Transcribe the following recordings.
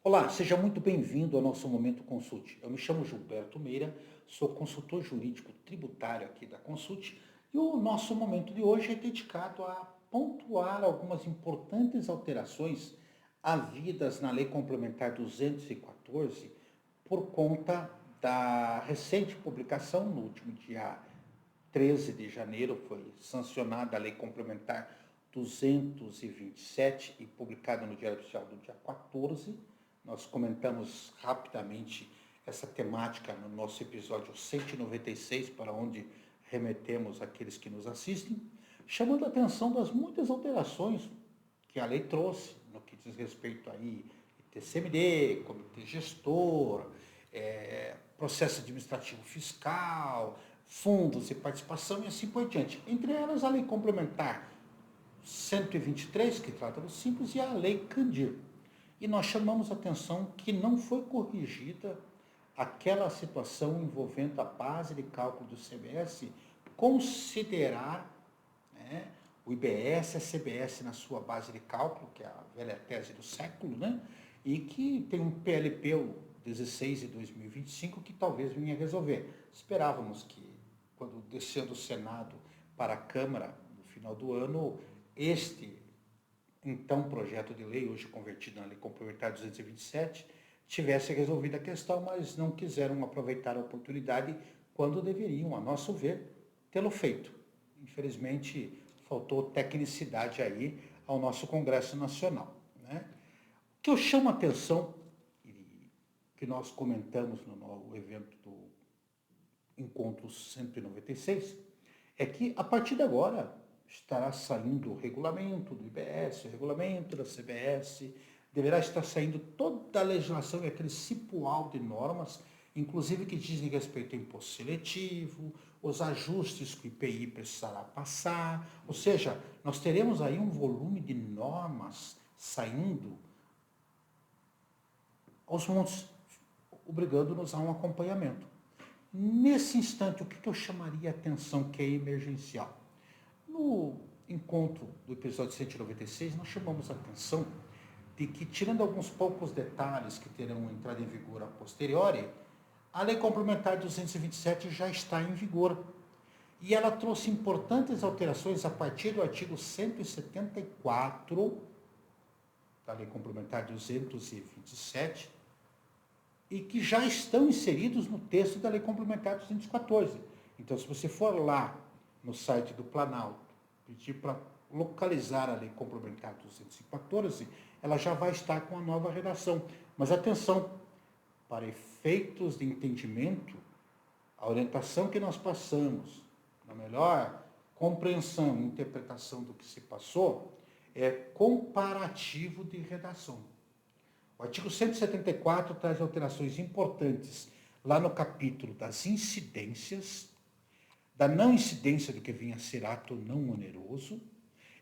Olá, seja muito bem-vindo ao nosso Momento Consulte. Eu me chamo Gilberto Meira, sou consultor jurídico tributário aqui da Consulte e o nosso momento de hoje é dedicado a pontuar algumas importantes alterações havidas na Lei Complementar 214 por conta da recente publicação, no último dia 13 de janeiro, foi sancionada a Lei Complementar 227 e publicada no Diário Oficial do dia 14. Nós comentamos rapidamente essa temática no nosso episódio 196, para onde remetemos aqueles que nos assistem, chamando a atenção das muitas alterações que a lei trouxe no que diz respeito aí ITCMD, comitê gestor, processo administrativo fiscal, fundos e participação e assim por diante. Entre elas, a lei complementar 123, que trata do Simples, e a lei Candir. E nós chamamos a atenção que não foi corrigida aquela situação envolvendo a base de cálculo do CBS, considerar, né, o IBS e a CBS na sua base de cálculo, que é a velha tese do século, né, e que tem um PLP, o 16 de 2025, que talvez venha resolver. Esperávamos que, quando descendo do Senado para a Câmara, no final do ano, este então projeto de lei, hoje convertido na Lei Complementar 227, tivesse resolvido a questão, mas não quiseram aproveitar a oportunidade quando deveriam, a nosso ver, tê-lo feito. Infelizmente, faltou tecnicidade aí ao nosso Congresso Nacional, né? O que eu chamo a atenção, e que nós comentamos no evento do Encontro 196, é que a partir de agora estará saindo o regulamento do IBS, o regulamento da CBS, deverá estar saindo toda a legislação e aquele cipual de normas, inclusive que dizem respeito ao imposto seletivo, os ajustes que o IPI precisará passar, ou seja, nós teremos aí um volume de normas saindo aos montes, obrigando-nos a um acompanhamento. Nesse instante, o que eu chamaria a atenção que é emergencial? No encontro do episódio 196, nós chamamos a atenção de que, tirando alguns poucos detalhes que terão entrado em vigor a posteriori, a Lei Complementar 227 já está em vigor. E ela trouxe importantes alterações a partir do artigo 174 da Lei Complementar 227 e que já estão inseridos no texto da Lei Complementar 214. Então, se você for lá no site do Planalto, pedir para localizar a Lei Complementar 214, ela já vai estar com a nova redação. Mas atenção, para efeitos de entendimento, a orientação que nós passamos, na melhor compreensão e interpretação do que se passou, é comparativo de redação. O artigo 174 traz alterações importantes lá no capítulo das incidências, da não incidência do que vinha a ser ato não oneroso.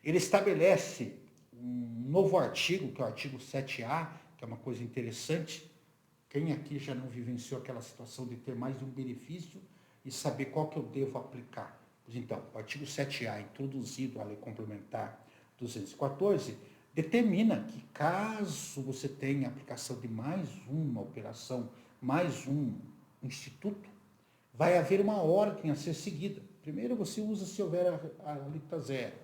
Ele estabelece um novo artigo, que é o artigo 7A, que é uma coisa interessante. Quem aqui já não vivenciou aquela situação de ter mais de um benefício e saber qual que eu devo aplicar? Pois então, o artigo 7A, introduzido à Lei Complementar 214, determina que, caso você tenha aplicação de mais uma operação, mais um instituto, vai haver uma ordem a ser seguida. Primeiro você usa se houver a alíquota zero,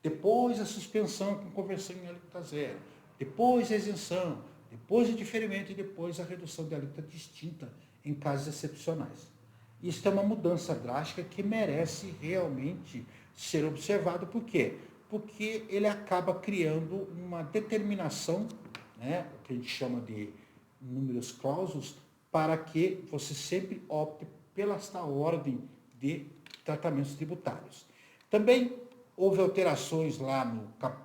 depois a suspensão com conversão em alíquota zero, depois a isenção, depois o diferimento e depois a redução de alíquota distinta em casos excepcionais. Isso é uma mudança drástica que merece realmente ser observado. Por quê? Porque ele acaba criando uma determinação, né, o que a gente chama de números clausus, para que você sempre opte pela esta ordem de tratamentos tributários. Também houve alterações lá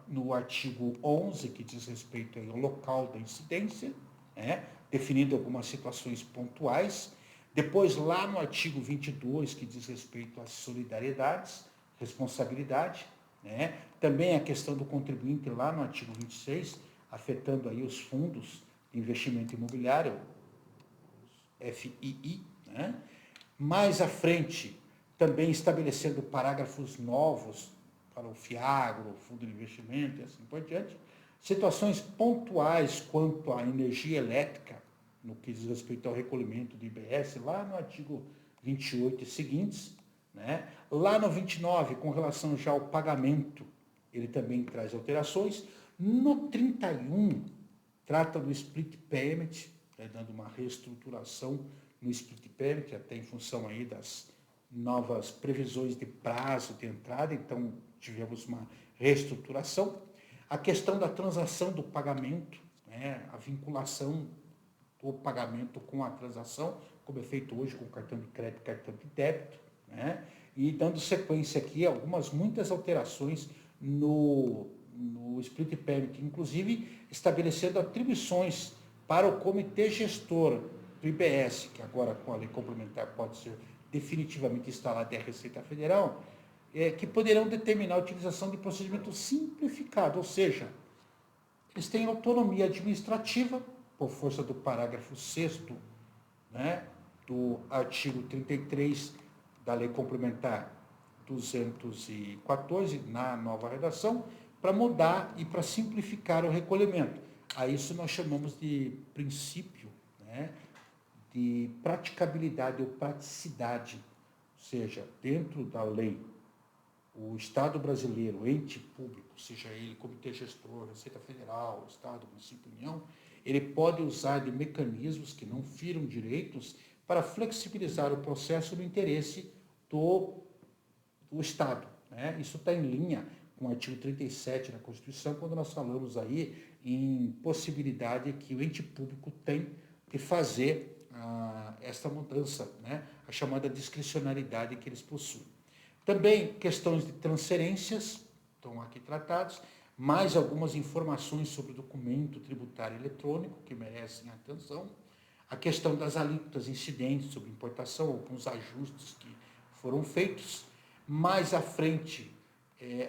no artigo 11, que diz respeito ao local da incidência, né, definindo algumas situações pontuais. Depois, lá no artigo 22, que diz respeito às solidariedades, responsabilidade, né? Também a questão do contribuinte lá no artigo 26, afetando aí os fundos de investimento imobiliário, os FII, né? Mais à frente, também estabelecendo parágrafos novos para o FIAGRO, o Fundo de Investimento e assim por diante. Situações pontuais quanto à energia elétrica, no que diz respeito ao recolhimento do IBS, lá no artigo 28 e seguintes, né? Lá no 29, com relação já ao pagamento, ele também traz alterações. No 31, trata do split payment, dando uma reestruturação no split payment, até em função aí das novas previsões de prazo de entrada, então tivemos uma reestruturação. A questão da transação do pagamento, né, a vinculação do pagamento com a transação, como é feito hoje com cartão de crédito e cartão de débito, né? E dando sequência aqui, muitas alterações no split payment, inclusive estabelecendo atribuições para o comitê gestor do IBS, que agora com a lei complementar pode ser definitivamente instalada em a Receita Federal, que poderão determinar a utilização de procedimento simplificado, ou seja, eles têm autonomia administrativa, por força do parágrafo 6º, né, do artigo 33 da Lei Complementar 214, na nova redação, para mudar e para simplificar o recolhimento. A isso nós chamamos de princípio, né, de praticabilidade ou praticidade, ou seja, dentro da lei, o Estado brasileiro, o ente público, seja ele comitê gestor, Receita Federal, Estado, município, União, ele pode usar de mecanismos que não firam direitos para flexibilizar o processo no interesse do Estado, né? Isso está em linha com o artigo 37 da Constituição, quando nós falamos aí em possibilidade que o ente público tem de fazer esta mudança, né? A chamada discricionariedade que eles possuem. Também questões de transferências estão aqui tratados, mais algumas informações sobre o documento tributário eletrônico que merecem atenção, a questão das alíquotas incidentes sobre importação, alguns ajustes que foram feitos. Mais à frente,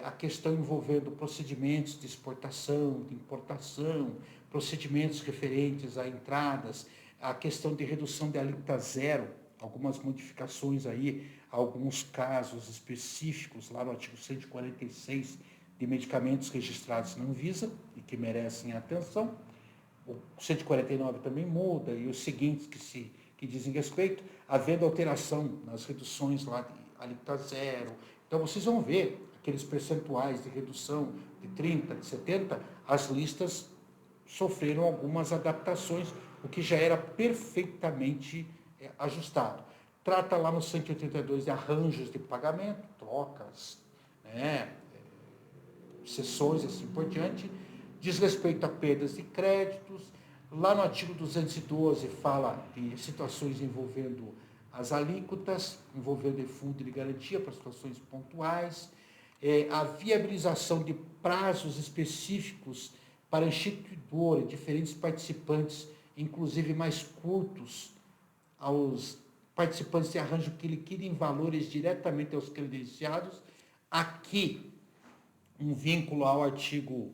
a questão envolvendo procedimentos de exportação, de importação, procedimentos referentes a entradas, a questão de redução de alíquota zero, algumas modificações aí, alguns casos específicos lá no artigo 146 de medicamentos registrados na Anvisa e que merecem atenção. O 149 também muda e os seguintes que dizem respeito, havendo alteração nas reduções lá de alíquota zero. Então vocês vão ver aqueles percentuais de redução de 30, de 70, as listas sofreram algumas adaptações, o que já era perfeitamente ajustado. Trata lá no 182 de arranjos de pagamento, trocas, né, cessões e assim por diante. Diz respeito a perdas de créditos. Lá no artigo 212 fala de situações envolvendo as alíquotas, envolvendo fundo de garantia para situações pontuais, a viabilização de prazos específicos para instituidor e diferentes participantes, inclusive mais curtos, aos participantes de arranjo que liquidem valores diretamente aos credenciados. Aqui, um vínculo ao artigo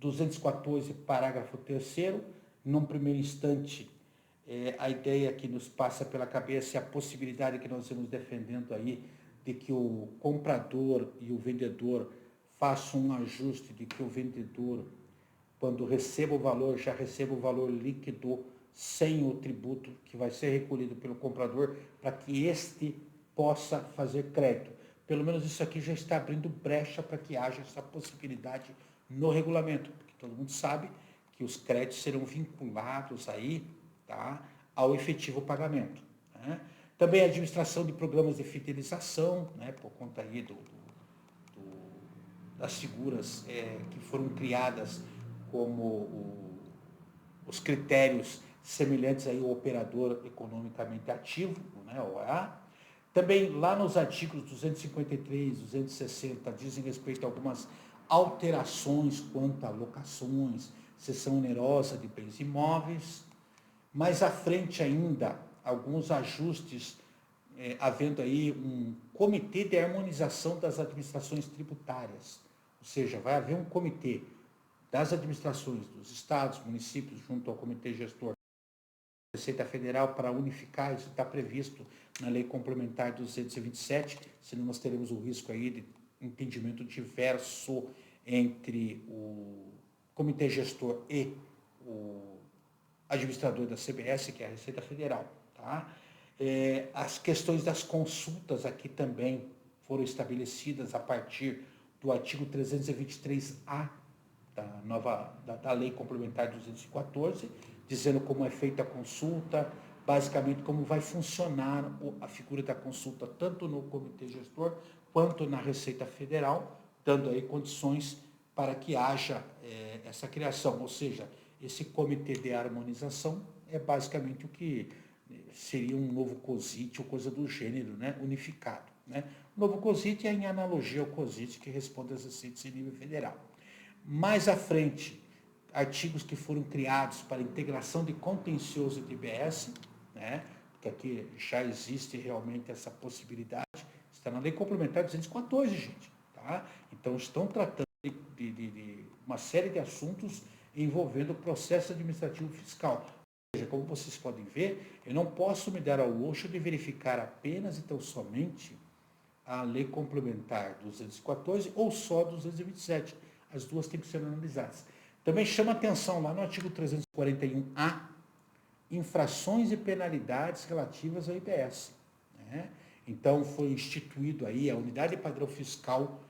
214, parágrafo 3º, num primeiro instante, a ideia que nos passa pela cabeça é a possibilidade que nós vamos defendendo aí de que o comprador e o vendedor façam um ajuste, de que o vendedor, quando receba o valor, já receba o valor líquido sem o tributo que vai ser recolhido pelo comprador, para que este possa fazer crédito. Pelo menos isso aqui já está abrindo brecha para que haja essa possibilidade no regulamento, porque todo mundo sabe que os créditos serão vinculados aí, tá, ao efetivo pagamento, né? Também a administração de programas de fidelização, né, por conta aí das figuras que foram criadas como os critérios semelhantes aí ao operador economicamente ativo, né, OA. Também lá nos artigos 253, 260, dizem respeito a algumas alterações quanto a locações, cessão onerosa de bens imóveis. Mais à frente ainda, alguns ajustes, havendo aí um comitê de harmonização das administrações tributárias. Ou seja, vai haver um comitê das administrações dos estados, municípios, junto ao comitê gestor da Receita Federal para unificar, isso está previsto na Lei Complementar 227, senão nós teremos o risco aí de entendimento diverso entre o comitê gestor e o administrador da CBS, que é a Receita Federal. Tá? As questões das consultas aqui também foram estabelecidas a partir do artigo 323A da Lei Complementar 214, dizendo como é feita a consulta, basicamente como vai funcionar a figura da consulta, tanto no comitê gestor quanto na Receita Federal, dando aí condições para que haja essa criação, ou seja, esse comitê de harmonização é basicamente o que seria um novo COSIT ou coisa do gênero, né? Unificado. Né? O novo COSIT é em analogia ao COSIT que responde às receitas em nível federal. Mais à frente, artigos que foram criados para integração de contencioso de IBS, né? Porque aqui já existe realmente essa possibilidade, está na Lei Complementar 214, gente. Tá? Então, estão tratando de uma série de assuntos envolvendo o processo administrativo fiscal. Ou seja, como vocês podem ver, eu não posso me dar ao luxo de verificar apenas e tão somente a Lei Complementar 214 ou só 227. As duas têm que ser analisadas. Também chama atenção lá no artigo 341A, infrações e penalidades relativas ao IBS. Né? Então, foi instituído aí a Unidade Padrão Fiscal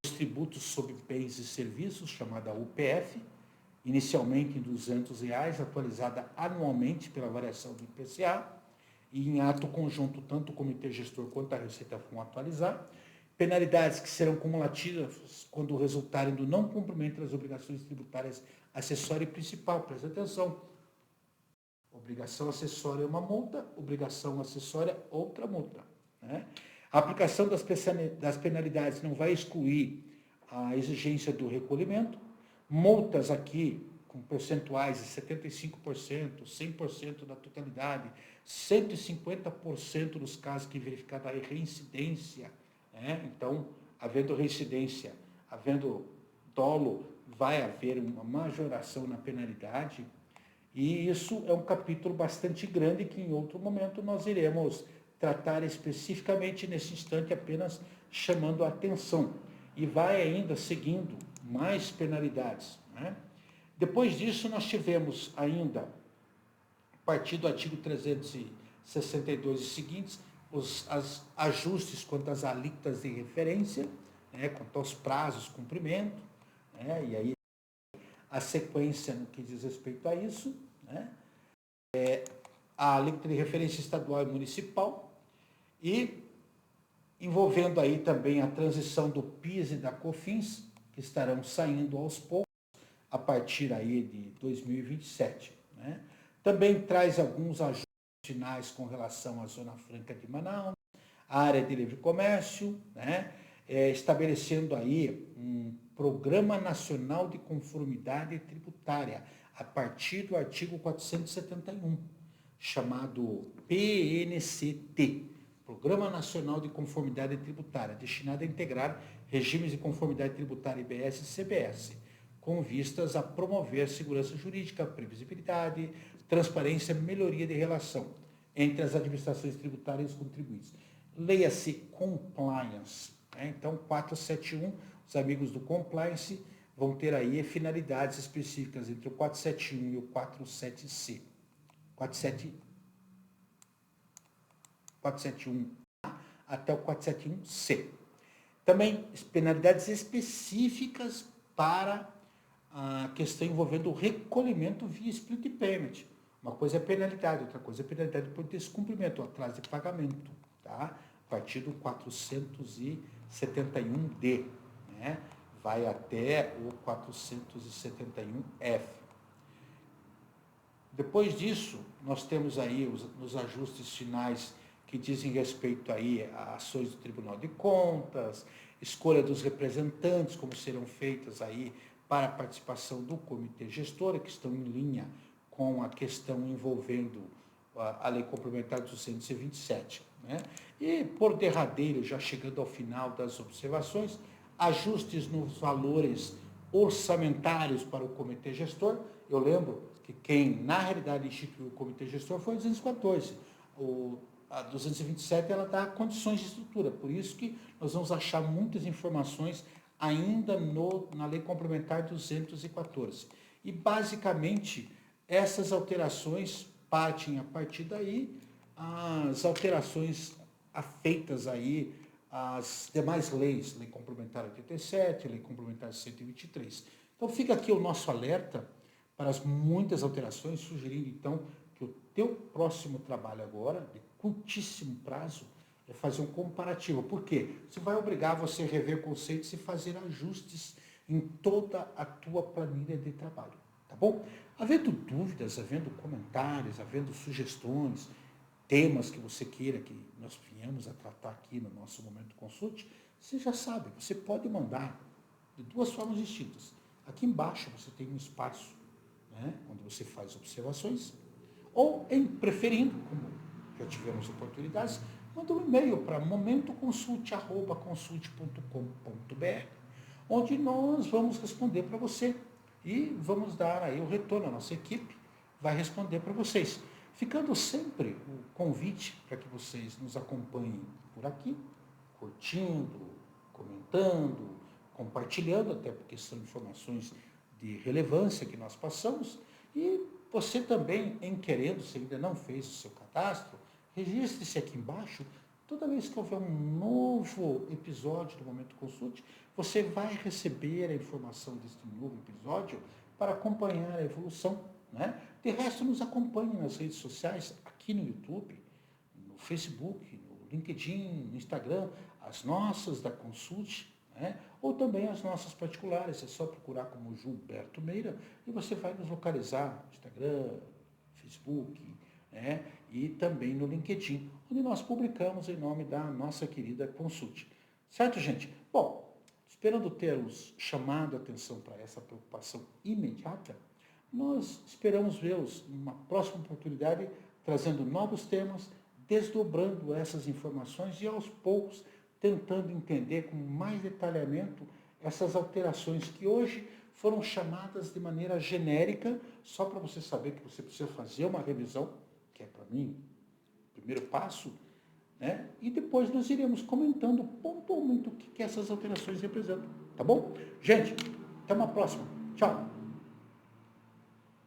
dos Tributos sobre Bens e Serviços, chamada UPF, inicialmente em R$ 200, atualizada anualmente pela variação do IPCA, e em ato conjunto, tanto o Comitê Gestor quanto a Receita vão atualizar. Penalidades que serão cumulativas quando resultarem do não cumprimento das obrigações tributárias acessória e principal. Presta atenção. Obrigação acessória é uma multa, obrigação acessória outra multa. Né? A aplicação das penalidades não vai excluir a exigência do recolhimento. Multas aqui com percentuais de 75%, 100% da totalidade, 150% nos casos que verificada a reincidência. Né? Então, havendo reincidência, havendo dolo, vai haver uma majoração na penalidade. E isso é um capítulo bastante grande que em outro momento nós iremos tratar especificamente nesse instante, apenas chamando a atenção. E vai ainda seguindo mais penalidades. Né? Depois disso, nós tivemos ainda, a partir do artigo 362 e seguintes, os ajustes quanto às alíquotas de referência, né, quanto aos prazos de cumprimento, né, e aí a sequência no que diz respeito a isso, né, a alíquota de referência estadual e municipal, e envolvendo aí também a transição do PIS e da COFINS, que estarão saindo aos poucos, a partir aí de 2027. Né? Também traz alguns ajustes finais com relação à Zona Franca de Manaus, a área de livre comércio, né? Estabelecendo aí um Programa Nacional de Conformidade Tributária, a partir do artigo 471, chamado PNCT, Programa Nacional de Conformidade Tributária, destinado a integrar regimes de conformidade tributária IBS e CBS, com vistas a promover segurança jurídica, previsibilidade, transparência e melhoria de relação entre as administrações tributárias e os contribuintes. Leia-se compliance. Né? Então, 471, os amigos do compliance vão ter aí finalidades específicas entre o 471 e o 47C. 471 até o 471C. Também penalidades específicas para a questão envolvendo o recolhimento via split payment. Uma coisa é penalidade, outra coisa é penalidade por descumprimento, atraso de pagamento, tá? A partir do 471D, né? Vai até o 471F. Depois disso, nós temos aí os ajustes finais que dizem respeito aí a ações do Tribunal de Contas, escolha dos representantes, como serão feitas aí para a participação do Comitê Gestor, que estão em linha com a questão envolvendo a Lei Complementar 227. Né? E, por derradeiro, já chegando ao final das observações, ajustes nos valores orçamentários para o Comitê Gestor. Eu lembro que quem, na realidade, instituiu o Comitê Gestor foi o 214. A 227 ela dá condições de estrutura, por isso que nós vamos achar muitas informações ainda na Lei Complementar 214. E, basicamente, essas alterações partem a partir daí, as alterações afeitas aí às demais leis, Lei Complementar 87, Lei Complementar 123. Então, fica aqui o nosso alerta para as muitas alterações, sugerindo, então, que o teu próximo trabalho agora, de curtíssimo prazo, é fazer um comparativo. Por quê? Isso vai obrigar você a rever conceitos e fazer ajustes em toda a tua planilha de trabalho, tá bom? Havendo dúvidas, havendo comentários, havendo sugestões, temas que você queira que nós venhamos a tratar aqui no nosso Momento Consulte, você já sabe, você pode mandar de duas formas distintas. Aqui embaixo você tem um espaço, né, onde você faz observações, ou, em preferindo, como já tivemos oportunidades, manda um e-mail para momentoconsulte@consulte.com.br, onde nós vamos responder para você e vamos dar aí o retorno. A nossa equipe vai responder para vocês. Ficando sempre o convite para que vocês nos acompanhem por aqui, curtindo, comentando, compartilhando, até porque são informações de relevância que nós passamos. E você também, em querendo, se ainda não fez o seu cadastro, registre-se aqui embaixo. Toda vez que houver um novo episódio do Momento Consulte, você vai receber a informação deste novo episódio para acompanhar a evolução, né? De resto, nos acompanhe nas redes sociais, aqui no YouTube, no Facebook, no LinkedIn, no Instagram, as nossas da Consulte, né? Ou também as nossas particulares. É só procurar como Gilberto Meira e você vai nos localizar no Instagram, Facebook, né? E também no LinkedIn, onde nós publicamos em nome da nossa querida Consulte. Certo, gente? Bom, esperando termos chamado a atenção para essa preocupação imediata, nós esperamos vê-los numa próxima oportunidade, trazendo novos temas, desdobrando essas informações e, aos poucos, tentando entender com mais detalhamento essas alterações que hoje foram chamadas de maneira genérica, só para você saber que você precisa fazer uma revisão, que é para mim o primeiro passo, né? E depois nós iremos comentando pontualmente o que essas alterações representam, tá bom? Gente, até uma próxima. Tchau!